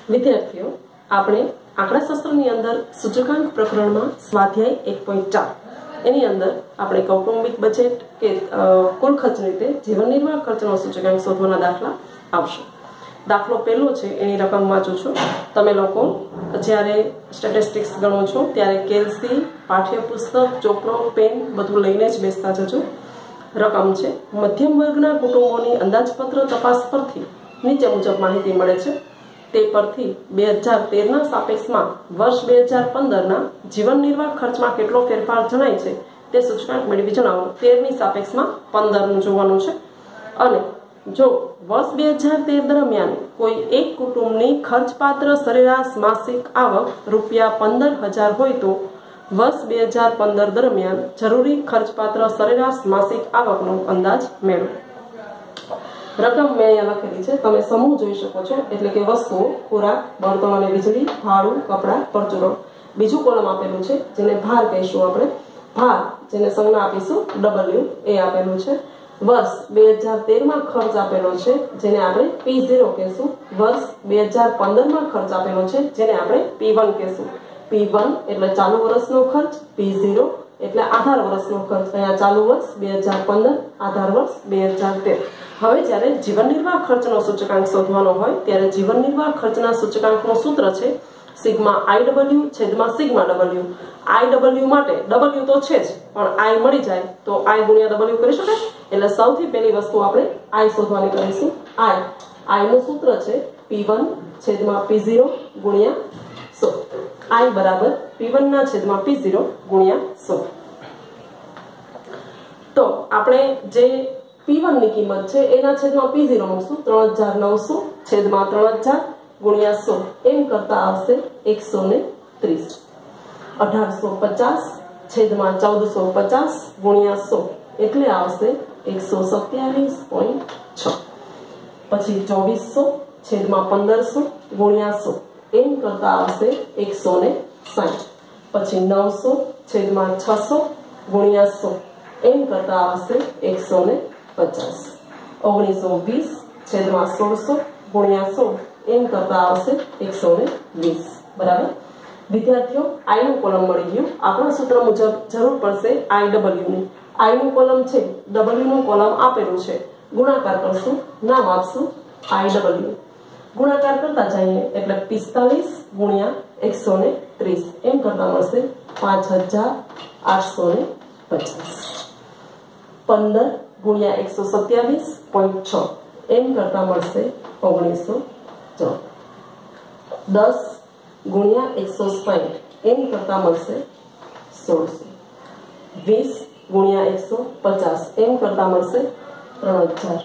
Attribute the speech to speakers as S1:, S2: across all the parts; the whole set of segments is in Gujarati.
S1: વિદ્યાર્થીઓ આપણે આંકડાશાસ્ત્રની અંદર સૂચકાંક પ્રકરણમાં સ્વાધ્યાય 1.4 એની અંદર આપણે કૌટુંબિક બજેટ કે કુલ ખર્ચ રીતે જીવન નિર્વાહ ખર્ચનો સૂચકાંક શોધવાના દાખલા આવશે। દાખલો પહેલો છે એની રકમ વાંચું છું। તમે લોકો જ્યારે સ્ટેટિસ્ટિક્સ ગણો છો ત્યારે કેલ્સી, પાઠ્યપુસ્તક, ચોપડો, પેન બધું લઈને જ બેસતા જજો। રકમ છે મધ્યમ વર્ગના કુટુંબોની અંદાજપત્ર તપાસ પરથી નીચે મુજબ માહિતી મળે છે। તે પરથી 2013ના સાપેક્ષમાં વર્ષ 2015ના જીવન નિર્વાહ ખર્ચમાં કેટલો ફેરફાર જણાય છે તે સૂચકાંક મેળવી જણાવો। 13ની સાપેક્ષમાં 15નું જોવાનું છે અને જો વર્ષ 2013 દરમિયાન કોઈ એક કુટુંબની ખર્ચપાત્ર સરેરાશ માસિક આવક ₹15,000 હોય તો વર્ષ 2015 દરમિયાન જરૂરી ખર્ચપાત્ર સરેરાશ માસિક આવકનો અંદાજ મેળવો। રકમ મેં અહીંયા લખેલી છે, તમે સમૂહ જોઈ શકો છો, એટલે કે વસ્તુઓ, ખોરાક, બળતણ અને વીજળી, ભાડું, કપડાં, પરચુરણ। બીજું કોલમ આપેલું છે જેને ભાર કહીશું આપણે, ભાર જેને સંજ્ઞા આપીશું W એ આપેલું છે। વર્ષ 2013માં ખર્ચ આપેલો છે જેને આપણે P0 કહીશું। વર્ષ 2015માં ખર્ચ આપેલો છે જેને આપણે P1 કહીશું। P1 એટલે ચાલુ વર્ષનો ખર્ચ, P0 એટલે આધાર વર્ષનો ખર્ચ। અહીંયા ચાલુ વર્ષ 2015, આધાર વર્ષ 2013। હવે જ્યારે જીવન નિર્વાહ ખર્ચનો સૂચકાંક શોધવાનો હોય ત્યારે જીવન નિર્વાહ ખર્ચના સૂચકાંકનું સૂત્ર છે સિગ્મા IW છેદમાં સિગ્મા W। IW માટે W તો છે જ, પણ I મળી જાય તો I ગુણ્યા W કરી શકાય। એટલે સૌથી પહેલી વસ્તુ આપણે I શોધવાની કરીશું। I નું સૂત્ર છે P1 છેદમાં P0 ગુણ્યા 100। I બરાબર P1 ના છેદમાં P0 ગુણ્યા 100। તો આપણે જે P1 ની કિંમત છે એના છેદમાં P0 મૂકશું। 3900 છેદમાં 3000 ગુણ્યા 100 એમ કરતા આવશે 130। 1850 છેદમાં 1450 ગુણ્યા 100 એટલે આવશે 127.6। પછી 2400 છેદમાં 1500 ગુણ્યા 100 એમ કરતા આવશે 160। પછી 900 છેદમાં 600 ગુણ્યા 100 એમ કરતા આવશે 150। 1920 છેદમાં 1600 ગુણ્યા 100 એમ કરતા આવશે 120। બરાબર વિદ્યાર્થીઓ, I નું કોલમ મળી ગયું। આપણા સૂત્ર મુજબ જરૂર પડશે IW ની। I નું કોલમ છે, W નું કોલમ આપેલું છે, ગુણાકાર કરશું, નામ આપશું IW। ગુણાકાર કરતા જઈએ એટલે 45 ગુણ્યા 130 એમ કરતા મળશે 5850। 15 ગુણ્યા 127.6 એમ કરતા મળશે 1904। 10 ગુણ્યા 160 એમ કરતા મળશે 1600। 20 ગુણ્યા 150 એમ કરતા મળશે 3000।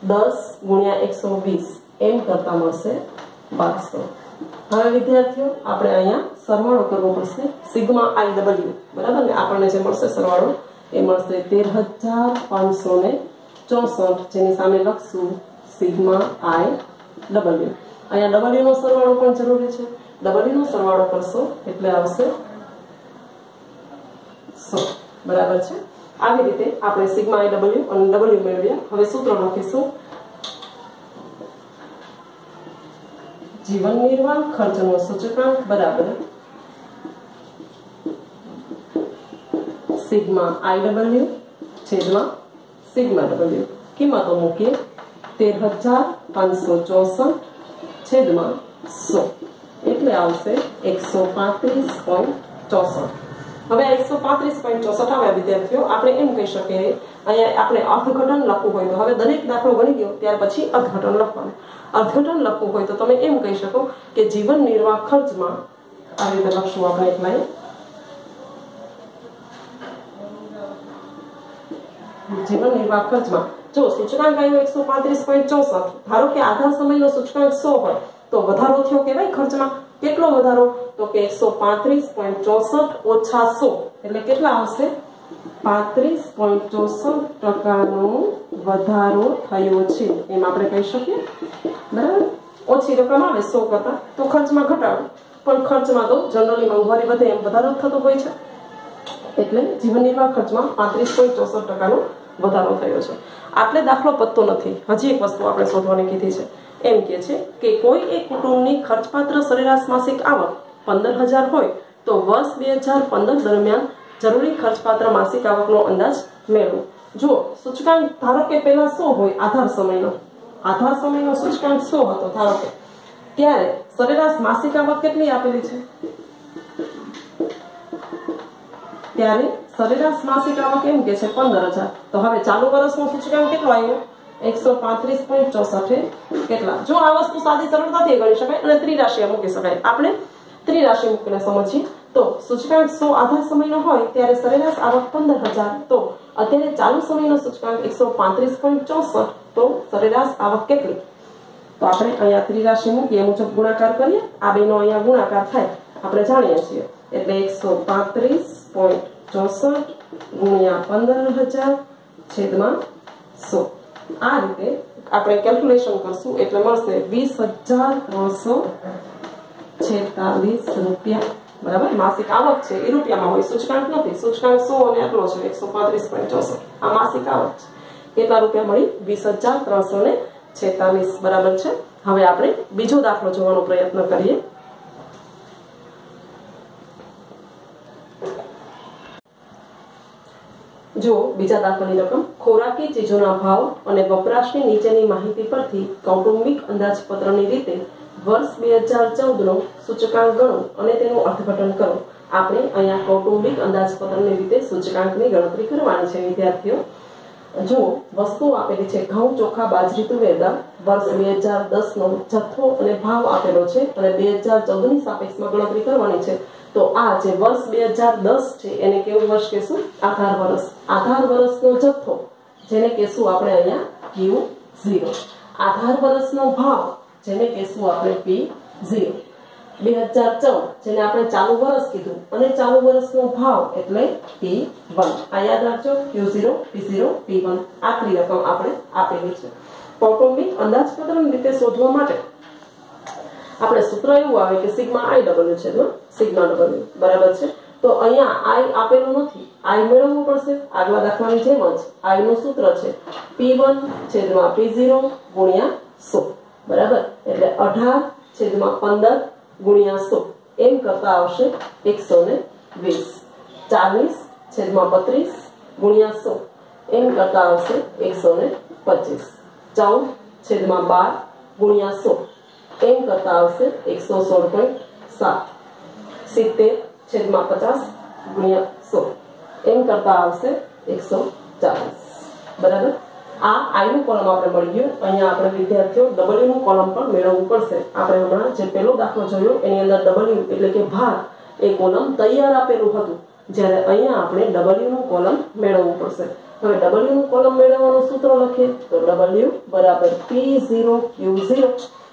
S1: 10 ગુણ્યા 120 એમ કરતા મળશે 1200। હવે વિદ્યાર્થીઓ આપણે અહીંયા સરવાળો કરવો પડશે સિગ્મા IW, બરાબર ને? આપણને જે મળશે સરવાળો એ મળશે 13,564, જેની સામે લખશું સિગ્મા IW। અહીંયા W નો સરવાળો પણ જરૂરી છે। W નો સરવાળો કરશો એટલે આવશે 100। બરાબર છે? આવી રીતે આપણે સિગ્મા IW અને W મેળવ્યા। હવે સૂત્ર લખીશું। જીવન નિર્વાહ ખર્ચનો સૂચકાંક બરાબર સિગ્મા IW છેદમાં સિગ્મા W। કિંમતો મૂકીએ 13,564 છેદમાં 100 એટલે આવશે 135.64। હવે 135.64 આવ્યા વિદ્યાર્થીઓ। આપણે એમ કહી શકીએ, અહીંયા આપણે અર્થઘટન લખવું હોય તો હવે દરેક દાખલો ગણી ગયો ત્યાર પછી અર્થઘટન લખવાનું। અર્થઘટન લખવું હોય તો તમે એમ કહી શકો કે જીવન નિર્વાહ ખર્ચમાં આવી રીતે લખશું આપણે એક લાઈન। જીવન નિર્વાહ ખર્ચમાં જો સૂચકાંક આવ્યો 135.64, ધારો કે આધાર સમયનો સૂચકાંક 100 હોય તો વધારો થયો કેવાય ખર્ચમાં। કેટલો વધારો? તો કે 135.64 ઓછા 100 એટલે કેટલા આવશે? 35.64%નો વધારો થયો છે એમ આપણે કહી શકીએ। બરાબર, ઓછી રકમ આવે 100 કરતા તો ખર્ચમાં ઘટાડો, પણ ખર્ચમાં તો જનરલી મોંઘવારી વધે એમ વધારો થતો હોય છે, એટલે જીવન નિર્વાહ ખર્ચમાં 35.64%નો વધારો થયો છે। આટલે દાખલો પતતો નથી, હજી એક વસ્તુ આપણે શોધવાની કીધી છે। એમ કહે છે કે કોઈ એક કુટુંબની ખર્ચપાત્ર સરેરાશ માસિક આવક 15,000 હોય તો વર્ષ 2015 દરમિયાન જરૂરી ખર્ચપાત્ર માસિક આવકનો અંદાજ મેળવો। જો સૂચકાંક ધારો કે પહેલા 100 હોય, આધાર સમયનો સૂચકાંક 100 હતો ધારો કે, ત્યારે સરેરાશ માસિક આવક કેટલી આપેલી છે? ત્યારે સરેરાશ માસિક આવક એમ કે છે 15,000। તો હવે ચાલુ વર્ષનો સૂચકાંક કેટલો આવ્યો? 135.64 કેટલા? જો આ વસ્તુ સાદી સરળતાથી ગણી શકાય અને ત્રિરાશિ મૂકી શકાય। આપણે ત્રિરાશિ મૂકીને સમજીએ તો સૂચકાંક 100 આધાર સમયનો હોય ત્યારે સરેરાશ આવક 15,000। તો અત્યારે ચાલુ સમયનો સૂચકાંક 135.64, તો સરેરાશ આવક કેટલી? તો આપણે અહીંયા ત્રિરાશિ મૂકીએ મુજબ ગુણાકાર કરીએ। આ બેનો અહીંયા ગુણાકાર થાય આપણે જાણીએ છીએ, એટલે 135.64 ગુણ્યા 15,000 છેદમાં 100। આ રીતે આપણે કેલ્ક્યુલેશન કરશું એટલે મળશે 20,346 રૂપિયા। બરાબર, માસિક આવક છે એ રૂપિયામાં હોય, સૂચકાંક નથી। સૂચકાંક 100 અને આટલો છે 135.64, આ માસિક આવક છે। કેટલા રૂપિયા મળી? 20,346 બરાબર છે। હવે આપણે બીજો દાખલો જોવાનો પ્રયત્ન કરીએ। જો બીજા દાખલાની રકમ ખોરાકી ચીજોના ભાવ અને વપરાશની નીચેની માહિતી પરથી કૌટુંબિક અંદાજપત્રની રીતે વર્ષ 2014 નો સૂચકાંક ગણો અને તેનું અર્થઘટન કરો। આપણે અહીંયા કૌટુંબિક અંદાજપત્રની રીતે સૂચકાંકની ગણતરી કરવાની છે વિદ્યાર્થીઓ। જો વસ્તુ આપેલી છે ઘઉં, ચોખા, બાજરી, તુવેર દાળ, વર્ષ 2010 નો જથ્થો અને ભાવ આપેલો છે અને 2014 ની સાપેક્ષમાં ગણતરી કરવાની છે। તો આ જે વર્ષ 2010 છે એને કેવું વર્ષ કહેશું? આધાર વર્ષ। આધાર વર્ષનો જથ્થો જેને કહેશું આપણે અહીંયા Q0, આધાર વર્ષનો ભાવ જેને કહેશું આપણે P0, 2014 જેને આપણે ચાલુ વર્ષ કીધું અને ચાલુ વર્ષનો ભાવ એટલે P1। આ યાદ રાખજો, Q0, P0, P1 આ ત્રિરકમ આપણે આપેલી છે। કૌટુંબિક અંદાજપત્રની રીતે શોધવા માટે આપણે સૂત્ર એવું આવે કે સિગ્મા IW છે, સિગ્મા W બરાબર છે। તો અહીંયા I આપેલું નથી, I મેળવવું પડશે। આગલા દાખલાની જેમ જ I નું સૂત્ર છે P1 છેદમાં P0 ગુણ્યા 100 બરાબર, એટલે 18 છેદમાં 15 ગુણ્યા 100 એમ કરતા આવશે 120। 40 છેદમાં 32 ગુણ્યા 100 એમ કરતા આવશે 125। 14 છેદમાં 12 ગુણ્યા 100 એમ કરતા આવશે 116.7। 70 છેદમાં 50 ગુણ્યા 100 એમ કરતા આવશે 140 બરાબર। આ I નું કોલમ આપણે મળી ગયું। અહીંયા આપણે વિદ્યાર્થીઓ W નું કોલમ પણ મેળવવું પડશે। આપણે હમણાં જે પહેલો દાખલો જોયો એની અંદર W એટલે કે ભાર એ કોલમ તૈયાર આપેલું હતું, જ્યારે અહીંયા આપણે W નું કોલમ મેળવવું પડશે। હવે W નું કોલમ મેળવવાનું સૂત્ર લખીએ તો W બરાબર P0 Q0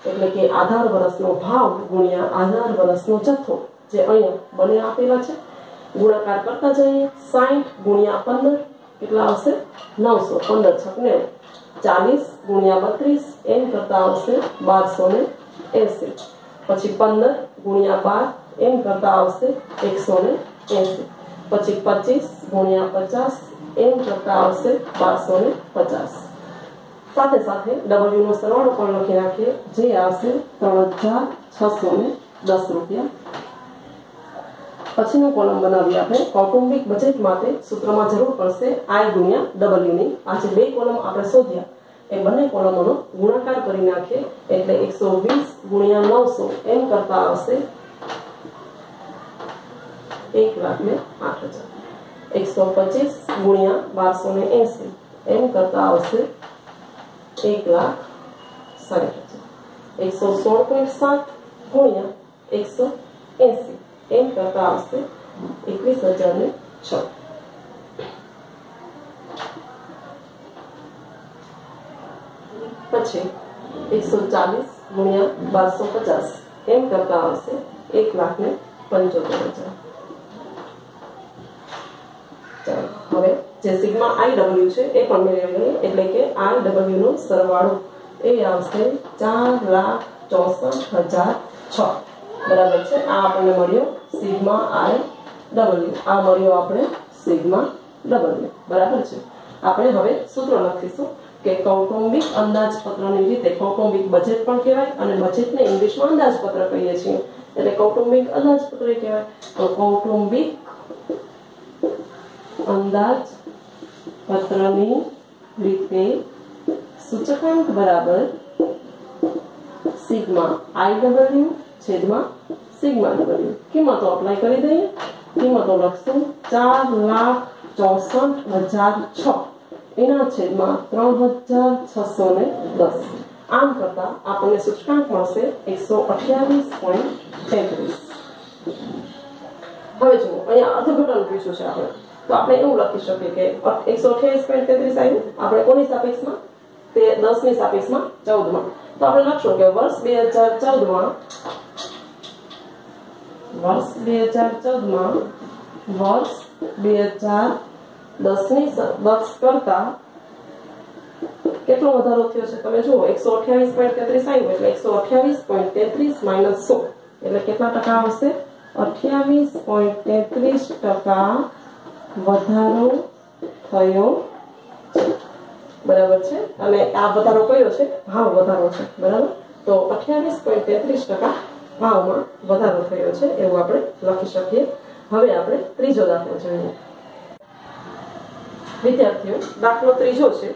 S1: એટલે કે આધાર વર્ષનો ભાવ ગુણ્યા આધાર વર્ષનો જથ્થો જે અહીંયા બને આપેલા છે। ગુણાકાર કરતા જઈએ 60 ગુણ્યા 15 કેટલા આવશે? 900, 15 છક 90, 40 ગુણ્યા 32 એમ કરતા આવશે 1280, પછી 15 ગુણ્યા 12 એમ કરતા આવશે 180, પછી 25 ગુણ્યા 50 એમ કરતા આવશે 1250। સાથે સાથે W નો સરવાળો પણ લખી નાખીએ જે આવશે 3,610 રૂપિયા। પછીનો કોલમ બનાવી આપણે કૌટુંબિક બજેટ માટે સૂત્રમાં જરૂર પડશે I ગુણ્યા W ની। આ જે બે કોલમ આપણે શોધ્યા એ બંને કોલમોનો ગુણાકાર કરી નાખીએ એટલે 120 ગુણ્યા 900 એમ કરતા આવશે 1,08,000। 125 ગુણ્યા 1280 એમ કરતા આવશે 1,60,000। 116.7 ગુણ્યા 180 એમ કરતા આવશે 21,006। પછી 140 ગુણ્યા 1250 એમ કરતા આવશે 1,75,000। હવે જે સિગ્મા IW છે એ પણ મેળવી લઈએ એટલે કે IW નો સરવાળો એ આવશે 4,64,006 બરાબર છે। આ આપણને મળ્યો સિગ્મા IW, આ મળ્યો આપણે સિગ્મા W બરાબર છે। આપણે હવે સૂત્ર લખીશું કે કૌટુંબિક અંદાજપત્રની રીતે કૌટુંબિક બજેટ પણ કહેવાય અને બજેટને ઇંગ્લિશમાં અંદાજપત્ર કહીએ છીએ, એટલે કૌટુંબિક અંદાજપત્ર કહેવાય. તો કૌટુંબિક અંદાજપત્રની રીતે સૂચકાંક બરાબર સિગ્મા IW છેદમાં સિગ્મા W. કિંમતો અપ્લાય કરી દઈએ. કિંમતો લખશું 4,64,006 એના છેદમાં 3,610. આમ કરતા આપણને સૂચકાંક મળશે 128.33. હવે જુઓ અહીંયા અર્થઘટન પૂછ્યું છે આપણે, તો આપણે એવું લખી શકીએ કે 128.33 આવ્યું આપણે કોની સાપેક્ષમાં, તે 10 ની સાપેક્ષમાં 14 માં. તો આપણે લખશું કે વર્ષ 2014 માં વર્ષ 2010 ની બક્ષ કરતા કેટલો વધારો થયો છે તમે જુઓ. 128.33 આવ્યું એટલે 128.33 માઇનસ 100 એટલે કેટલા ટકા આવશે? 28.33% વધારો થયો છે. બરાબર છે. અને આ વધારો કયો છે? ભાવ વધારો છે. બરાબર. તો 28.33% ભાવમાં વધારો થયો છે એવું આપણે લખી શકીએ. હવે આપણે ત્રીજો દાખલો જોઈએ. વિદ્યાર્થીઓ, દાખલો ત્રીજો છે.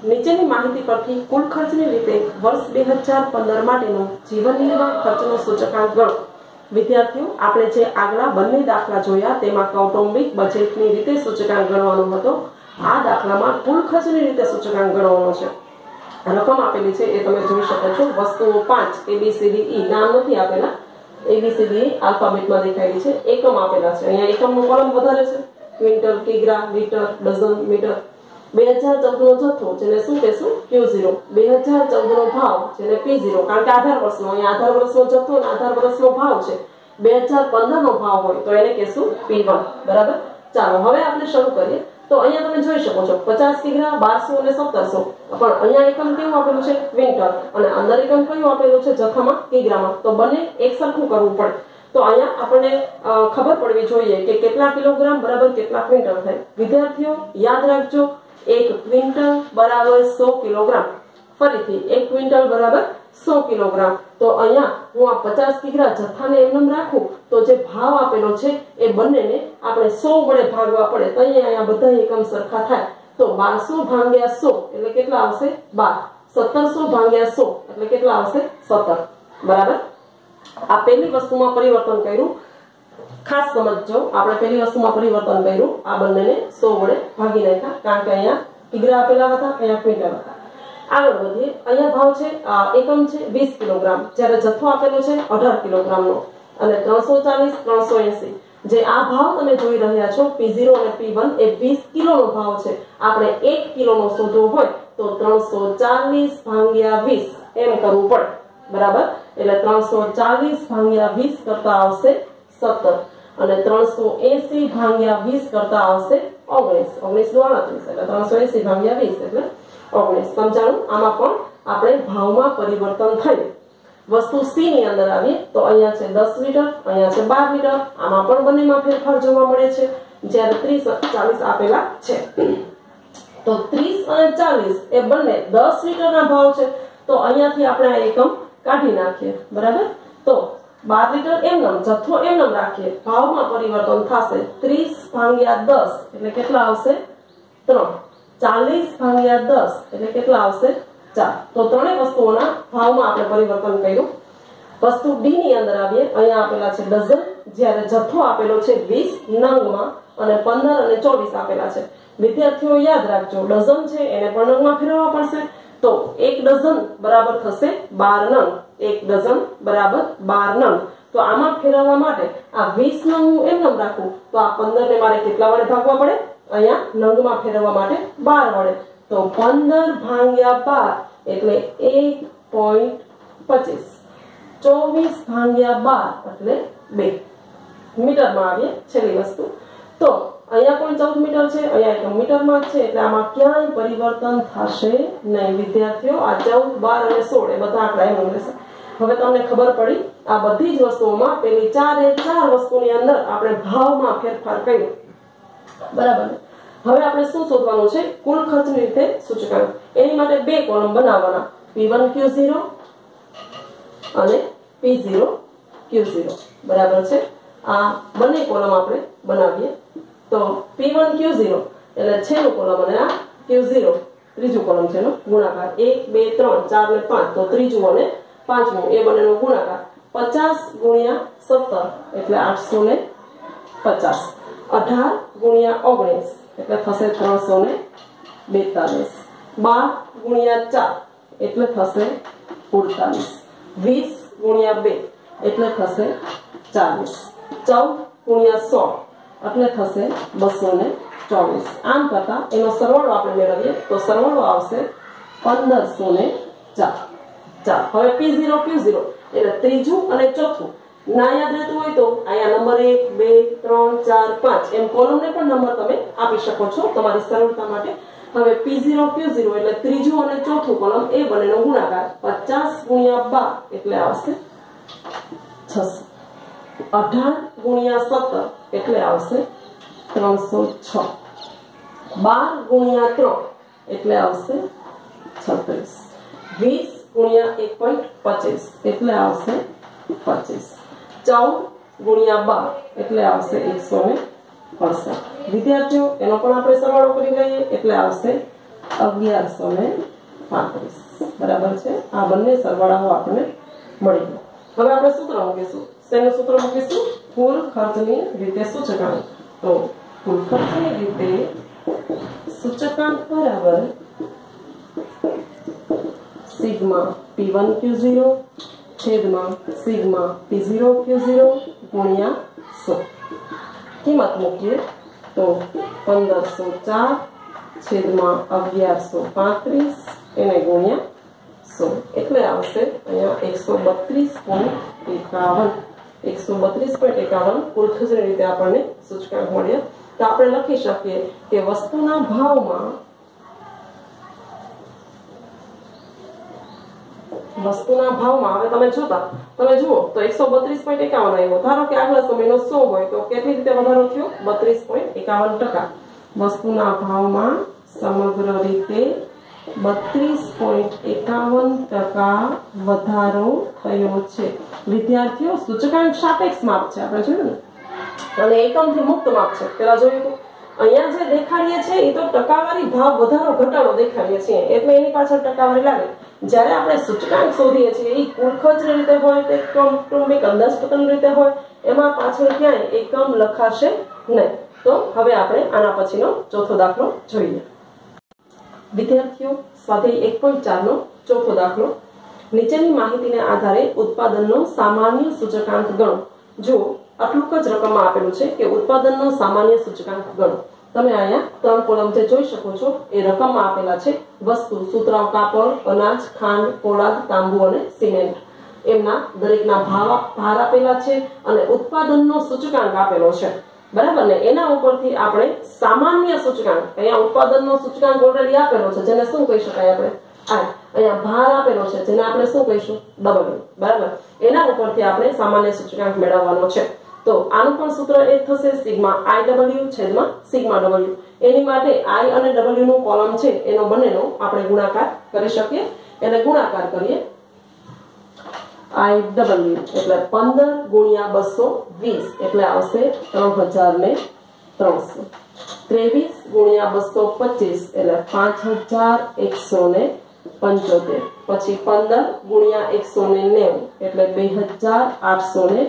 S1: નીચેની માહિતી પરથી કુલ ખર્ચની રીતે વર્ષ 2015 માટેનો જીવન નિર્વાહ ખર્ચનો સૂચકાંક ગણો. વિદ્યાર્થીઓ, આપણે જે આગલા બંને દાખલા જોયા તેમાં કૌટુંબિક બજેટની રીતે સૂચકાંક ગણવાનો હતો. આ દાખલામાં કુલ ખર્ચની રીતે સૂચકાંક ગણવાનો છે. રકમ આપેલી છે એ તમે જોઈ શકો છો. વસ્તુઓ 5 ABCDE નામ નથી આપેલા, ABCDE આલ્ફાબેટમાં દેખાયેલી છે. એકમ આપેલા છે. અહીંયા એકમનો કોલમ વધારે છે. ક્વિન્ટલ, કિગ્રા, લીટર, ડઝન, મીટર. 2014 નો જથ્થો જેને શું કહેશું? Q0. 2014 નો ભાવ જેને P0, કારણ કે આધાર વર્ષનો, અહીંયા આધાર વર્ષનો જથ્થો અને આધાર વર્ષનો ભાવ છે. 2015 નો ભાવ હોય તો એને કહેશું P1. બરાબર. ચાલો હવે આપણે શરૂ કરીએ. તો અહીંયા તમે જોઈ શકો છો 50 કિગ્રા, 1200 અને 1700. પણ અહીંયા એકમ કેવું આપેલું છે? ક્વિન્ટલ. અને અંદર એકમ કયું આપેલું છે? જથ્થામાં, કિગ્રામાં. તો બંને એક સરખું કરવું પડે. તો અહીંયા આપણને ખબર પડવી જોઈએ કે કેટલા કિલોગ્રામ બરાબર કેટલા ક્વિન્ટલ થાય. વિદ્યાર્થીઓ યાદ રાખજો, 1 ક્વિન્ટલ બરાબર 100 કિલોગ્રામ. ફરીથી 1 ક્વિન્ટલ બરાબર 100 કિલોગ્રામ. તો અહીંયા હું આ 50 કિગ્રા જથ્થાને એમનેમ રાખું તો જે ભાવ આપેલો છે એ બંનેને આપણે 100 વડે ભાગવા પડે. તો અહીંયા બધા એકમ સરખા થાય. તો 1200 ભાગ્યા 100 એટલે કેટલા આવશે? 12. 1700 ભાગ્યા 100 એટલે કેટલા આવશે? 17. બરાબર. આ પહેલી વસ્તુમાં પરિવર્તન કર્યું. ખાસ સમજજો, આપણે પહેલી વસ્તુમાં પરિવર્તન કર્યું. આ બંનેને 100 વડે ભાગી નાખ્યા, કારણ કે અહીંયા કિગ્રા આપેલા હતા, અહીંયા ક્વિન્ટલ હતા. આગળ વધીએ. અહીંયા ભાવ છે, એકમ છે 20 કિલોગ્રામ, જ્યારે જથ્થો આપેલો છે 18 કિલોગ્રામનો અને 340 380. જે આ ભાવ તમે જોઈ રહ્યા છો P0 અને P1 એ 20 કિલોનો ભાવ છે. આપણે 1 કિલોનો શોધવો હોય તો 340 ભાગ્યા 20 એમ કરવું પડે. બરાબર. એટલે 340 ભાગ્યા 20 કરતા આવશે 17 અને 380 ભાગ્યા 20 કરતા આવશે 19. 19 એટલે 380 ભાગ્યા 20 એટલે 19. સમજાણું? આમાં પણ આપણે ભાવમાં પરિવર્તન થયું. વસ્તુ C ની અંદર આવીએ તો અહીંયા છે 10 લીટર, અહીંયા છે 12 લીટર. આમાં પણ બંનેમાં ફેરફાર જોવા મળે છે, જ્યારે 30 40 આપેલા છે. તો 30 અને 40 એ બંને 10 લીટરના ભાવ છે. તો અહીંયાથી આપણે આ એકમ કાઢી નાખીએ. બરાબર. તો 12 લીટર એમનેમ, જથ્થો એમનેમ રાખીએ. ભાવમાં પરિવર્તન થશે. 30 ભાગ્યા 10 એટલે કેટલા આવશે? 3. 40 ભાગ્યા 10 એટલે કેટલા આવશે? 4. તો ત્રણેય વસ્તુઓના ભાવમાં આપણે પરિવર્તન કર્યું. વસ્તુ D ની અંદર આવીએ. અહીંયા આપેલા છે ડઝન, જ્યારે જથ્થો આપેલો છે 20 નંગમાં અને 15 અને 24 આપેલા છે. વિદ્યાર્થીઓ યાદ રાખજો, ડઝન છે એને પણ નંગમાં ફેરવવા પડશે. તો 1 ડઝન બરાબર થશે 12 નંગ. 1 ડઝન બરાબર 12 નંગ. તો આમાં ફેરવવા માટે આ 20 નંગ હું એમનેમ રાખું તો આ 15 ને મારે કેટલા વડે ભાગવા પડે? અહીંયા નંગમાં ફેરવવા માટે 12 વડે. તો 15 ભાગ્યા 12 એટલે 1.25. 24 ભાગ્યા 12 એટલે 2. મીટરમાં આવીએ છેલ્લી વસ્તુ. તો અહીંયા પણ 14 મીટર છે, અહીંયા એક મીટરમાં જ છે, એટલે આમાં ક્યાંય પરિવર્તન થશે નહીં. વિદ્યાર્થીઓ આ 14, 12 અને 16 એ બધા આંકડા એમ રહેશે. હવે તમને ખબર પડી આ બધી જ વસ્તુઓમાં પેલી 4 વસ્તુની અંદર આપણે ભાવમાં ફેરફાર કર્યો. બરાબર. હવે આપણે શું શોધવાનું છે? કુલ ખર્ચની રીતે સૂચકાંક. એની માટે બે કોલમ બનાવવાના, P1Q0 અને P0Q0. બરાબર છે. આ બંને કોલમ આપણે બનાવીએ. તો P1Q0 એટલે છેલ્લું કોલમ અને આ Q0 ત્રીજું કોલમ છે એનો ગુણાકાર. 1 2 3 4 ને 5 તો ત્રીજું અને પાંચમું એ બંનેનો ગુણાકાર 50 ગુણ્યા 17 એટલે 850. 18 ગુણ્યા 19 એટલે થશે 342. 12 ગુણ્યા 4 એટલે થશે 48. 20 ગુણ્યા 2 એટલે થશે 40. 14 ગુણ્યા 16 એટલે થશે 224. આમ કરતા એનો સરવાળો આપણે મેળવીએ તો સરવાળો આવશે 1504. હવે P0 Q0 એટલે ત્રીજું અને ચોથું ના યાદ રહેતું હોય તો અહીંયા નંબર 1 2 3 4 5 એમ કોલમને પણ નંબર તમે આપી શકો છો તમારી સરળતા માટે. હવે P0 Q0 એટલે ત્રીજું અને ચોથું કોલમ એ બંનેનો ગુણાકાર 50 ગુણ્યા 12 એટલે આવશે 600. 18 ગુણ્યા 17 એટલે આવશે 306. 12 ગુણ્યા 3 એટલે આવશે 36. 20 ગુણ્યા 1.25 એટલે આવશે 25. 14 ગુણ્યા 12 એટલે આવશે 168. વિદ્યાર્થીઓ એનો પણ આપણે સરવાળો કરી લઈએ એટલે આવશે 1135. બરાબર છે. આ બંને સરવાળાઓ આપણને મળી ગયા. હવે આપણે સૂત્ર મૂકીશું. શેનું સૂત્ર મૂકીશું? કુલ ખર્ચની રીતે સૂચકાંક. તો કુલ ખર્ચની રીતે સૂચકાંક બરાબર સિગ્મા P1Q0 છેદમાં સિગ્મા P0Q0 ગુણ્યા 100. કિંમત મૂકીએ તો 1504 છેદમાં 1135 એને ગુણ્યા 100 એટલે આવશે અહીંયા 132.51. 132.51 કુલ ખર્ચની રીતે આપણને સૂચકાંક મળ્યા. તો આપણે લખી શકીએ કે વસ્તુના ભાવમાં હવે તમે જુઓ તો 132.51 આવ્યો. ધારો કે આગલા સમયનો 100 હોય તો કેટલી રીતે વધારો થયો? 32.51%. વસ્તુના ભાવમાં સમગ્ર રીતે 32.51% વધારો થયો છે. વિદ્યાર્થીઓ સૂચકાંક સાપેક્ષ માપ છે આપણે જોયું ને, અને એકમથી મુક્ત માપ છે. પેલા જોયું તો અહીંયા જે દેખાડીએ છે એ તો ટકાવારી ભાવ વધારો ઘટાડો દેખાડીએ છીએ એટલે એની પાછળ ટકાવારી લાગે. જ્યારે આપણે સૂચકાંક શોધીએ છીએ એ કુલ ખર્ચની રીતે હોય તે કૌટુંબિક અંદાજપત્રની રીતે હોય એમાં પાછળ ક્યાંય એકમ લખાશે નહીં. તો હવે આપણે આના પછીનો ચોથો દાખલો જોઈએ. વિદ્યાર્થીઓ સ્વાધ્યાય 1.4 નો ચોથો દાખલો. નીચેની માહિતીને આધારે ઉત્પાદનનો સામાન્ય સૂચકાંક ગણો. જો આટલું જ રકમમાં આપેલું છે કે ઉત્પાદનનો સામાન્ય સૂચકાંક ગણો. તમે અહીંયા 3 કોલમ જે જોઈ શકો છો એ રકમમાં આપેલા છે. વસ્તુ, સુતરાઉ કાપડ, અનાજ, ખાંડ, પોળાદ, તાંબુ અને સિમેન્ટ એમના દરેકના ભાર આપેલા છે અને ઉત્પાદનનો સૂચકાંક આપેલો છે. બરાબર ને? એના ઉપરથી આપણે સામાન્ય સૂચકાંક, અહીંયા ઉત્પાદનનો સૂચકાંક ઓલરેડી આપેલો છે જેને શું કહી શકાય આપણે? અહીંયા ભાર આપેલો છે જેને આપણે શું કહીશું? W. બરાબર? એના ઉપરથી આપણે સામાન્ય સૂચકાંક મેળવવાનો છે. તો આનું પણ સૂત્ર એ થશે સિગ્મા IW છેદમાં સિગ્મા W. એની માટે I અને W નું કોલમ છે એનો બંનેનો આપણે ગુણાકાર કરી શકીએ. એને ગુણાકાર કરીએ IW એટલે 15 ગુણ્યા 220 એટલે આવશે 3300. 23 ગુણ્યા 225 એટલે 5175. પછી 15 ગુણ્યા 190 એટલે 2850.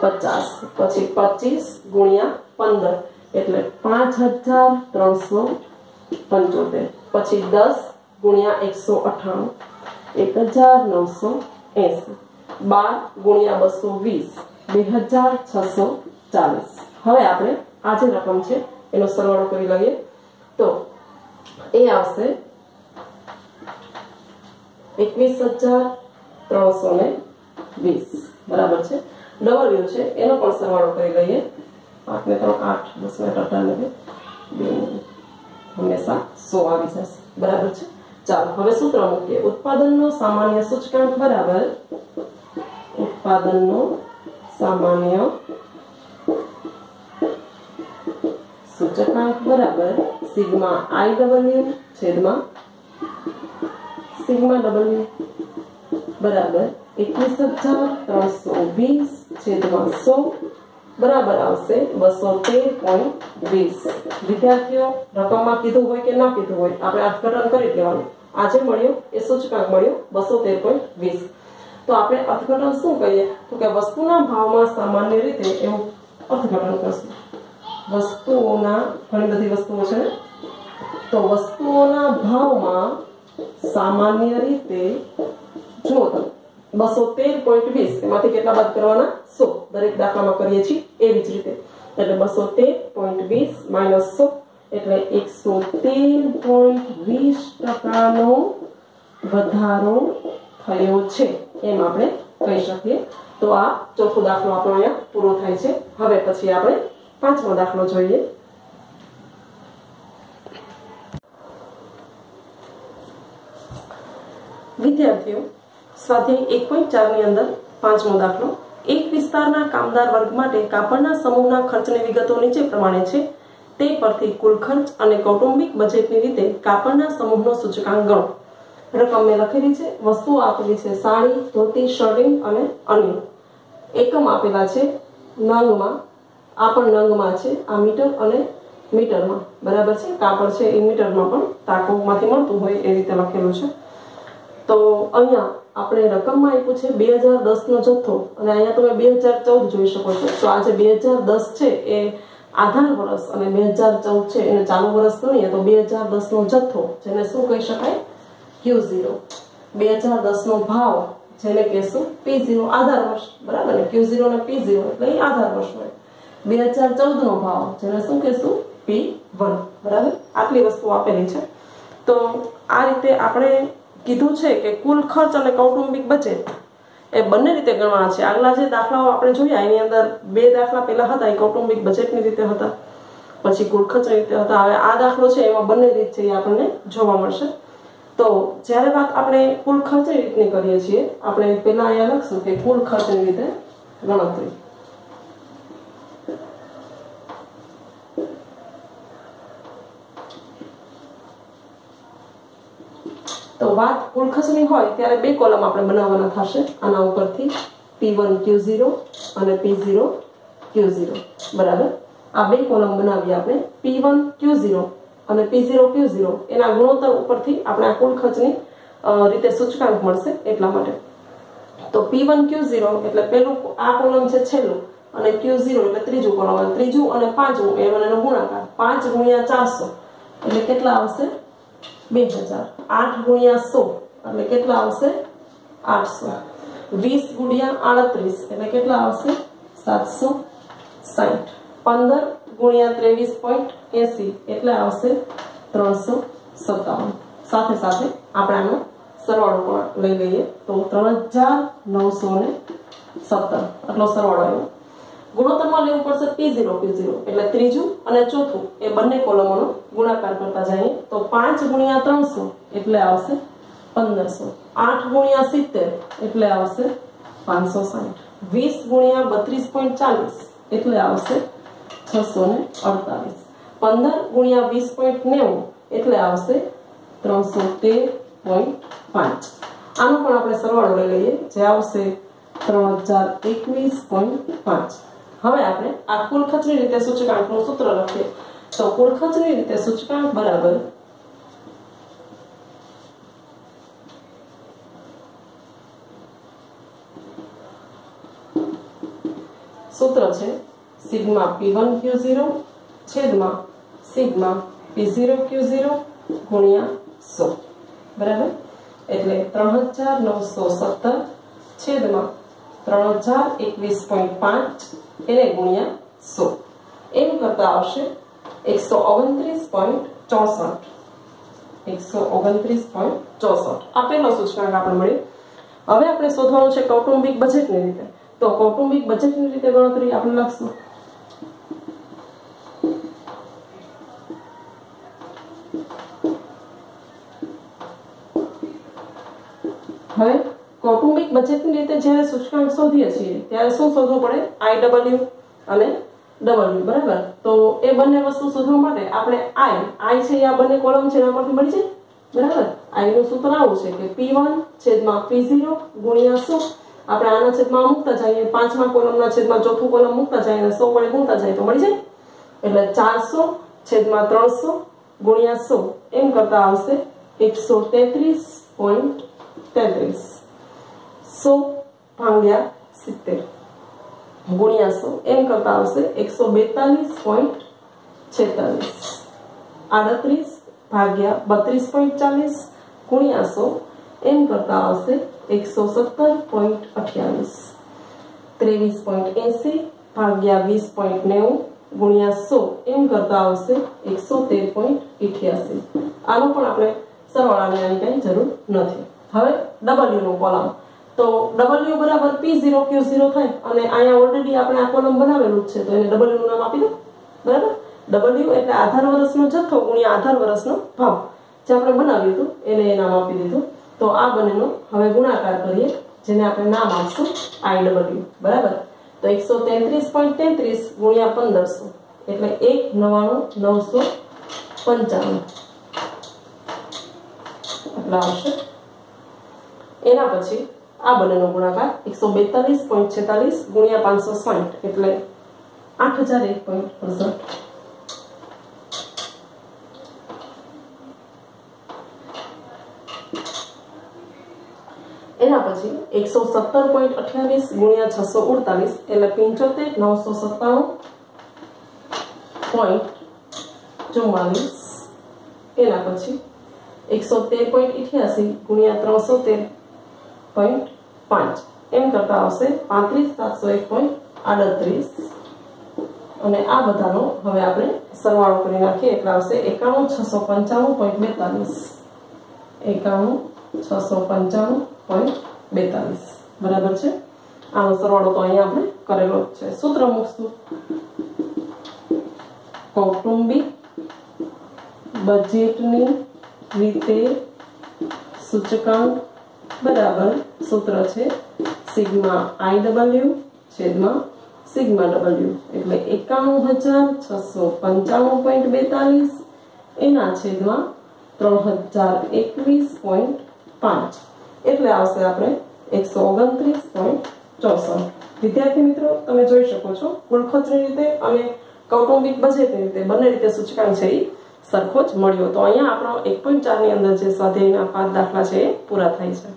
S1: પછી 25 ગુણ્યા 15 એટલે 5375. પછી 10 ગુણ્યા 198 1980. 12 ગુણ્યા 220 2640. હવે આપણે આ જે રકમ છે એનો સરવાળો કરી લઈએ તો એ આવશે 21320. બરાબર છે. W છે એનો પણ સરવાળો કરી લઈએ. 8 ને 3 8 10 ને 98 હંમેશા 100 આવી જશે. બરાબર છે. ચાલો હવે સૂત્ર મૂકીએ. ઉત્પાદનનો સામાન્ય સૂચકાંક બરાબર ઉત્પાદનનો સામાન્ય સૂચકાંક સૂચકાંક બરાબર સિગ્મા IW છેદમાં સિગ્મા W બરાબર 21,320 છેદમાં 100 બરાબર આવશે 213.20. વિદ્યાર્થીઓ રકમમાં કીધું હોય કે ન કીધું હોય આપણે અર્થઘટન કરી લેવાનું. આજે મળ્યો એ સૂચકાંક મળ્યો 213.20. તો આપણે અર્થઘટન શું કહીએ તો કે વસ્તુના ભાવમાં સામાન્ય રીતે એવું અર્થઘટન કરશું. વસ્તુઓના ઘણી બધી વસ્તુઓ છે તો વસ્તુઓના ભાવમાં સામાન્ય રીતે જો 213.20 એમાંથી કેટલા બાદ કરવાના 100 દરેક દાખલામાં કરીએ છીએ એવી જ રીતે એટલે 213.20 માઈનસ 100 એટલે 113.20% નો વધારો થયો છે એમ આપણે કહી શકીએ. તો આ ચોથો દાખલો આપણો અહીંયા પૂરો થાય છે. હવે પછી આપણે પાંચમો દાખલો જોઈએ. વિદ્યાર્થીઓ સ્વાધ્યાય 1.4 ની અંદર પાંચમો દાખલો. એક વિસ્તારના કામદાર વર્ગ માટે કાપડના સમૂહના ખર્ચની વિગતો નીચે પ્રમાણે છે. તે પરથી કુલ ખર્ચ અને કૌટુંબિક બજેટની રીતે કાપડના સમૂહનો સૂચકાંક ગણો. રકમ મેં લખેલી છે. વસ્તુઓ આપેલી છે સાડી, ધોતી, શર્ટિંગ અને અન્ય. એકમ આપેલા છે નંગમાં. આ પણ નંગમાં છે. આ મીટર અને મીટરમાં બરાબર છે. કાપડ છે એ મીટરમાં પણ ટાંકોમાંથી મળતું હોય એ રીતે લખેલું છે. તો અહીંયા આપણે રકમમાં આપ્યું છે 2010 નો જથ્થો અને અહીંયા તમે 2014 જોઈ શકો છો. તો આ જે 2010 છે એ આધાર વર્ષ અને 2014 છે એને ચાલુ વર્ષ ગણીએ તો 2010 નો જથ્થો જેને શું કહી શકાય Q0. 2010 નો ભાવ જેને કહેશું P0 આધાર વર્ષ બરાબર ને. Q0 ને P0 એટલે એ આધાર વર્ષ હોય. 2014 નો ભાવ જેને શું કહેશું P1 બરાબર. આટલી વસ્તુ આપેલી છે. તો આ રીતે આપણે કીધું છે કે કુલ ખર્ચ અને કૌટુંબિક બજેટ એ બંને રીતે ગણવાના છે. આગલા જે દાખલાઓ આપણે જોયા એની અંદર બે દાખલા પહેલા હતા એ કૌટુંબિક બજેટની રીતે હતા, પછી કુલ ખર્ચની રીતે હતા. હવે આ દાખલો છે એમાં બંને રીત છે એ આપણને જોવા મળશે. તો જ્યારે વાત આપણે કુલ ખર્ચની રીતની કરીએ છીએ આપણે પહેલા અહીંયા લખશું કે કુલ ખર્ચની રીતે ગણતરી. તો વાત કુલ ખર્ચની હોય ત્યારે બે કોલમ આપણે બનાવવાના થશે. આના ઉપરથી P1 Q0 અને P0 Q0 બરાબર. આ બે કોલમ બનાવી આપણે P1 Q0 અને P0 Q0 એના ગુણોત્તર ઉપરથી આપણે આ કુલ ખર્ચની રીતે સૂચકાંક મળશે એટલા માટે. તો P1 Q0 એટલે પેલું આ કોલમ છે છેલ્લું અને Q0 એટલે ત્રીજું કોલમ. ત્રીજું અને પાંચમું એ બંનેનો ગુણાકાર 5 ગુણ્યા 400 એટલે કેટલા આવશે 2000. 8 ગુણ્યા 100 એટલે કેટલા આવશે 800. 20 ગુણ્યા 38 એટલે કેટલા આવશે 760. 15 ગુણ્યા 23.80 એટલે આવશે 357. સાથે સાથે આપણે આનો સરવાળો પણ લઈ લઈએ તો 3917 એટલો સરવાળો આવ્યો. ગુણોત્તરમાં લેવું પડશે P0 Q0 એટલે ત્રીજું અને ચોથું એ બંને કોલમોનો ગુણાકાર કરતા જઈએ તો 5 ગુણ્યા 300 એટલે આવશે 1500. 8 ગુણ્યા 70 એટલે આવશે 560. 20 ગુણ્યા 32.40 એટલે આવશે 648. 15 ગુણ્યા 20.90 એટલે આવશે 313.5. આનો પણ આપણે સરવાળો લઈ લઈએ જે આવશે 3021.5. હવે આપણે આ કુલ ખર્ચની રીતે સૂચકાંકનું સૂત્ર લખીએ તો કુલ ખર્ચની રીતે સૂચકાંક બરાબર સૂત્ર છે સિગ્મા P1 Q0 છેદમાં સિગ્મા P0 Q0 ગુણ્યા 100 બરાબર. એટલે 3917 છેદમાં 3021.5 એને ગુણ્યા 100 એમ કરતા આવશે 129.64. 129.64 આ પહેલો સૂચકાંક આપણે મળ્યો. હવે આપણે શોધવાનું છે કૌટુંબિક બજેટની રીતે. તો કૌટુંબિક બજેટની રીતે ગણતરી આપણે લખશું. હવે કૌટુંબિક બજેટની રીતે જ્યારે સૂચકાંક શોધીએ છીએ ત્યારે શું શોધવું પડે IW અને W બરાબર। તો એ બંને વસ્તુ શોધવા માટે આપણે I છે આ બંને કોલમ છે એના પરથી મળી જાય બરાબર। I નું સૂત્ર આવું છે કે P1 છેદમાં P0 ગુણ્યા 100 આપણે આના છેદમાં મૂકતા જઈએ પાંચમા કોલમના છેદમાં ચોથું કોલમ મૂકતા જઈએ અને 100 વડે ગુણતા જઈએ તો મળી જાય એટલે 400 છેદમાં 300 ગુણ્યા 100 એમ કરતા આવશે 133.33 100 ભાગ્યા 70 गुणिया 100 एम करता आवशे 142.46 38 भाग्या 32.40 गुणिया 100 एम करता आवशे 117.28 23.80 भाग्या 20.90 गुणिया 100 एम करता आवशे 113.88 आनो पण आपणे सरवाळानी आनी काई जरूर नथी। हवे W नो कोलम तो W बराबर P0 Q0 थाय અને અહીંયા ઓલરેડી આપણે આ કોલમ બનાવેલું છે તો એને W નું નામ આપી દો બરાબર। W એટલે આધાર વર્ષનો જથ્થો ગુણ્યા આધાર વર્ષનો ભાવ જે આપણે બનાવ્યું હતું એને નામ આપી દીધું। તો આ બંનેનો હવે ગુણાકાર કરીએ જેને આપણે નામ આપશું IW બરાબર। તો 133.33 ગુણ્યા 1500 એટલે 1,99,995 એટલા આવશે। એના પછી आ बनेनो गुणाकार 142.46 गुणिया 560 એટલે 8001.68 એના પછી 117.28 ગુણિયા 648 એટલે 75,997.44 એના પછી 113.88 गुणिया 313.5 एम करता आवशे 35,701.38 અને આ બધાનો હવે આપણે સરવાળો કરી નાખીએ એટલે આવશે 91,695.42 91,695.42 બરાબર છે। આનો સરવાળો તો અહીંયા આપણે કરેલો જ છે। સૂત્ર મૂકશું કૌટુંબિક બજેટની રીતે સૂચકાંક बराबर सूत्र है सिग्मा IW छेदमा सिग्मा W એટલે 91,695.42 એના છેદમાં 3021.5 એટલે આવશે આપણે 129.64। વિદ્યાર્થી મિત્રો તમે જોઈ શકો છો કુલ ખર્ચની રીતે અને કૌટુંબિક બજેટની રીતે બંને રીતે સૂચકાંક છે એ સરખો જ મળ્યો। તો અહીંયા આપણો 1.4 ની અંદર જે સ્વાધ્યાયના 5 દાખલા છે એ પૂરા થાય છે।